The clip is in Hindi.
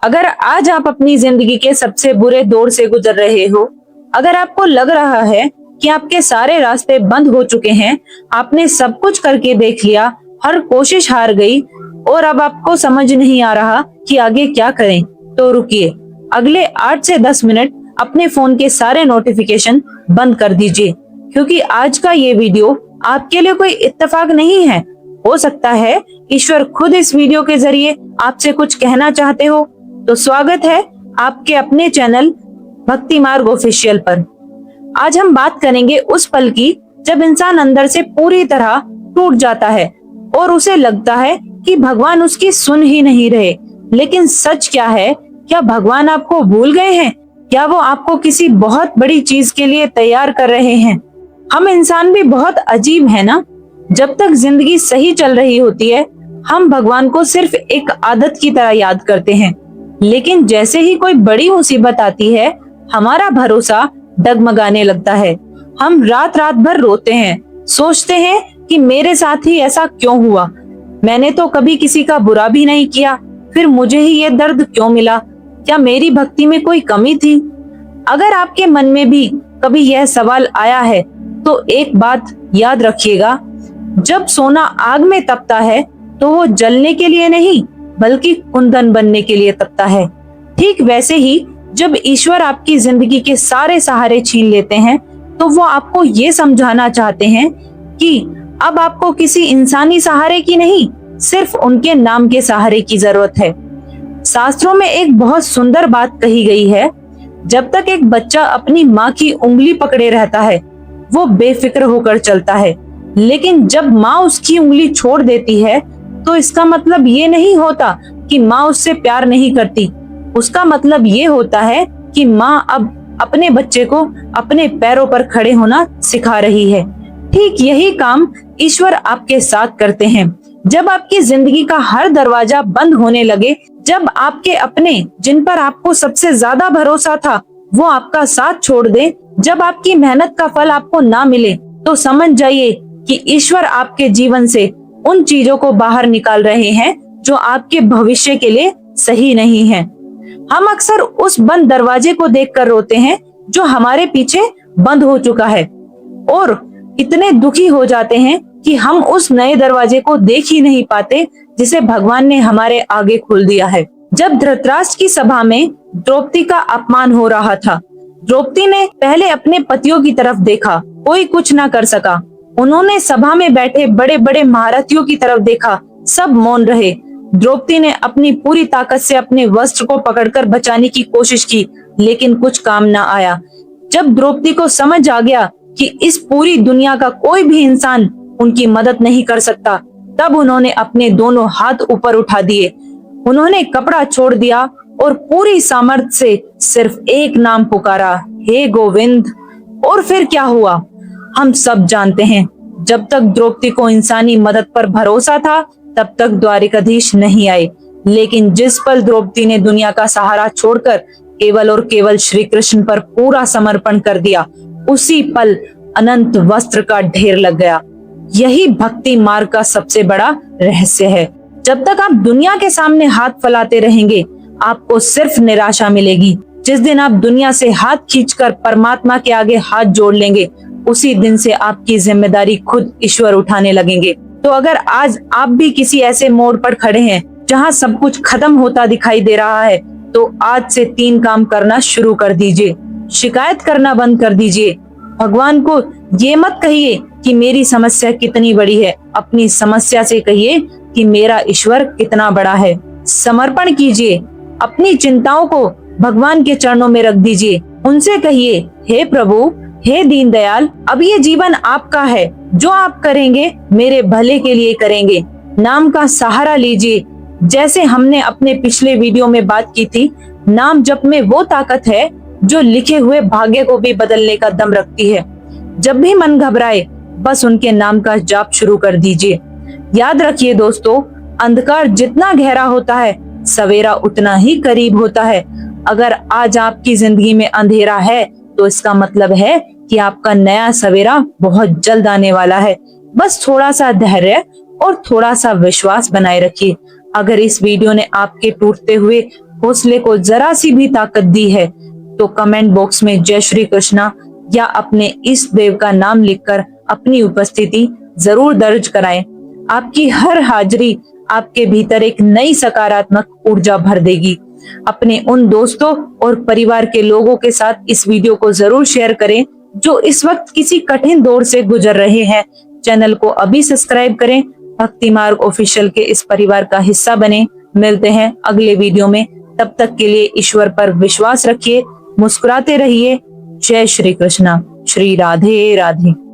अगर आज आप अपनी जिंदगी के सबसे बुरे दौर से गुजर रहे हो, अगर आपको लग रहा है कि आपके सारे रास्ते बंद हो चुके हैं, आपने सब कुछ करके देख लिया, हर कोशिश हार गई और अब आपको समझ नहीं आ रहा कि आगे क्या करें, तो रुकिए। अगले 8 से 10 मिनट अपने फोन के सारे नोटिफिकेशन बंद कर दीजिए, क्योंकि आज का ये वीडियो आपके लिए कोई इत्तेफाक नहीं है। हो सकता है ईश्वर खुद इस वीडियो के जरिए आपसे कुछ कहना चाहते हो। तो स्वागत है आपके अपने चैनल भक्ति मार्ग ऑफिशियल पर। आज हम बात करेंगे उस पल की जब इंसान अंदर से पूरी तरह टूट जाता है और उसे लगता है कि भगवान उसकी सुन ही नहीं रहे। लेकिन सच क्या है? क्या भगवान आपको भूल गए हैं? क्या वो आपको किसी बहुत बड़ी चीज के लिए तैयार कर रहे हैं? हम इंसान भी बहुत अजीब है ना। जब तक जिंदगी सही चल रही होती है, हम भगवान को सिर्फ एक आदत की तरह याद करते हैं, लेकिन जैसे ही कोई बड़ी मुसीबत आती है, हमारा भरोसा डगमगाने लगता है। हम रात रात भर रोते हैं, सोचते हैं कि मेरे साथ ही ऐसा क्यों हुआ, मैंने तो कभी किसी का बुरा भी नहीं किया, फिर मुझे ही ये दर्द क्यों मिला, क्या मेरी भक्ति में कोई कमी थी? अगर आपके मन में भी कभी यह सवाल आया है, तो एक बात याद रखिएगा, जब सोना आग में तपता है तो वो जलने के लिए नहीं बल्कि कुंदन बनने के लिए तपता है। ठीक वैसे ही जब ईश्वर आपकी जिंदगी के सारे सहारे छीन लेते हैं, तो वो आपको ये समझाना चाहते हैं कि अब आपको किसी इंसानी सहारे की नहीं, सिर्फ उनके नाम के सहारे की जरूरत है। शास्त्रों में एक बहुत सुंदर बात कही गई है, जब तक एक बच्चा अपनी माँ की उंगली पकड़े रहता है, वो बेफिक्र होकर चलता है, लेकिन जब माँ उसकी उंगली छोड़ देती है, तो इसका मतलब ये नहीं होता कि माँ उससे प्यार नहीं करती। उसका मतलब ये होता है कि माँ अब अपने बच्चे को अपने पैरों पर खड़े होना सिखा रही है। ठीक यही काम ईश्वर आपके साथ करते हैं। जब आपकी जिंदगी का हर दरवाजा बंद होने लगे, जब आपके अपने जिन पर आपको सबसे ज्यादा भरोसा था वो आपका साथ छोड़ दे, जब आपकी मेहनत का फल आपको ना मिले, तो समझ जाइए कि ईश्वर आपके जीवन से उन चीजों को बाहर निकाल रहे हैं जो आपके भविष्य के लिए सही नहीं है। हम अक्सर उस बंद दरवाजे को देखकर रोते हैं जो हमारे पीछे बंद हो चुका है, और इतने दुखी हो जाते हैं कि हम उस नए दरवाजे को देख ही नहीं पाते जिसे भगवान ने हमारे आगे खोल दिया है। जब धृतराष्ट्र की सभा में द्रौपदी का अपमान हो रहा था, द्रौपदी ने पहले अपने पतियों की तरफ देखा, कोई कुछ ना कर सका। उन्होंने सभा में बैठे बड़े बड़े महारथियों की तरफ देखा, सब मौन रहे। द्रौपदी ने अपनी पूरी ताकत से अपने वस्त्र को पकड़कर बचाने की कोशिश की, लेकिन कुछ काम ना आया। जब द्रौपदी को समझ आ गया कि इस पूरी दुनिया का कोई भी इंसान उनकी मदद नहीं कर सकता, तब उन्होंने अपने दोनों हाथ ऊपर उठा दिए। उन्होंने कपड़ा छोड़ दिया और पूरी सामर्थ्य से सिर्फ एक नाम पुकारा, हे गोविंद। और फिर क्या हुआ हम सब जानते हैं। जब तक द्रौपदी को इंसानी मदद पर भरोसा था, तब तक द्वारिकाधीश नहीं आए, लेकिन जिस पल द्रौपदी ने दुनिया का सहारा छोड़कर केवल और केवल श्री कृष्ण पर पूरा समर्पण कर दिया, उसी पल अनंत वस्त्र का ढेर लग गया। यही भक्ति मार्ग का सबसे बड़ा रहस्य है। जब तक आप दुनिया के सामने हाथ फैलाते रहेंगे, आपको सिर्फ निराशा मिलेगी। जिस दिन आप दुनिया से हाथ खींचकर परमात्मा के आगे हाथ जोड़ लेंगे, उसी दिन से आपकी जिम्मेदारी खुद ईश्वर उठाने लगेंगे। तो अगर आज आप भी किसी ऐसे मोड़ पर खड़े हैं जहां सब कुछ खत्म होता दिखाई दे रहा है, तो आज से 3 काम करना शुरू कर दीजिए। शिकायत करना बंद कर दीजिए। भगवान को ये मत कहिए कि मेरी समस्या कितनी बड़ी है, अपनी समस्या से कहिए कि मेरा ईश्वर कितना बड़ा है। समर्पण कीजिए, अपनी चिंताओं को भगवान के चरणों में रख दीजिए। उनसे कहिए, हे प्रभु, हे दीनदयाल, अब ये जीवन आपका है, जो आप करेंगे मेरे भले के लिए करेंगे। नाम का सहारा लीजिए। जैसे हमने अपने पिछले वीडियो में बात की थी, नाम जप में वो ताकत है जो लिखे हुए भाग्य को भी बदलने का दम रखती है। जब भी मन घबराए, बस उनके नाम का जाप शुरू कर दीजिए। याद रखिए दोस्तों, अंधकार जितना गहरा होता है, सवेरा उतना ही करीब होता है। अगर आज आपकी जिंदगी में अंधेरा है, तो इसका मतलब है कि आपका नया सवेरा बहुत जल्द आने वाला है। बस थोड़ा सा धैर्य और थोड़ा सा विश्वास बनाए रखिए। अगर इस वीडियो ने आपके टूटते हुए हौसले को जरा सी भी ताकत दी है, तो कमेंट बॉक्स में जय श्री कृष्णा या अपने इष्ट देव का नाम लिखकर अपनी उपस्थिति जरूर दर्ज कराएं। आपकी हर हाजिरी आपके भीतर एक नई सकारात्मक ऊर्जा भर देगी। अपने उन दोस्तों और परिवार के लोगों के साथ इस वीडियो को जरूर शेयर करें जो इस वक्त किसी कठिन दौर से गुजर रहे हैं। चैनल को अभी सब्सक्राइब करें। भक्ति मार्ग ऑफिशियल के इस परिवार का हिस्सा बने। मिलते हैं अगले वीडियो में। तब तक के लिए ईश्वर पर विश्वास रखिए, मुस्कुराते रहिए। जय श्री कृष्णा। श्री राधे राधे।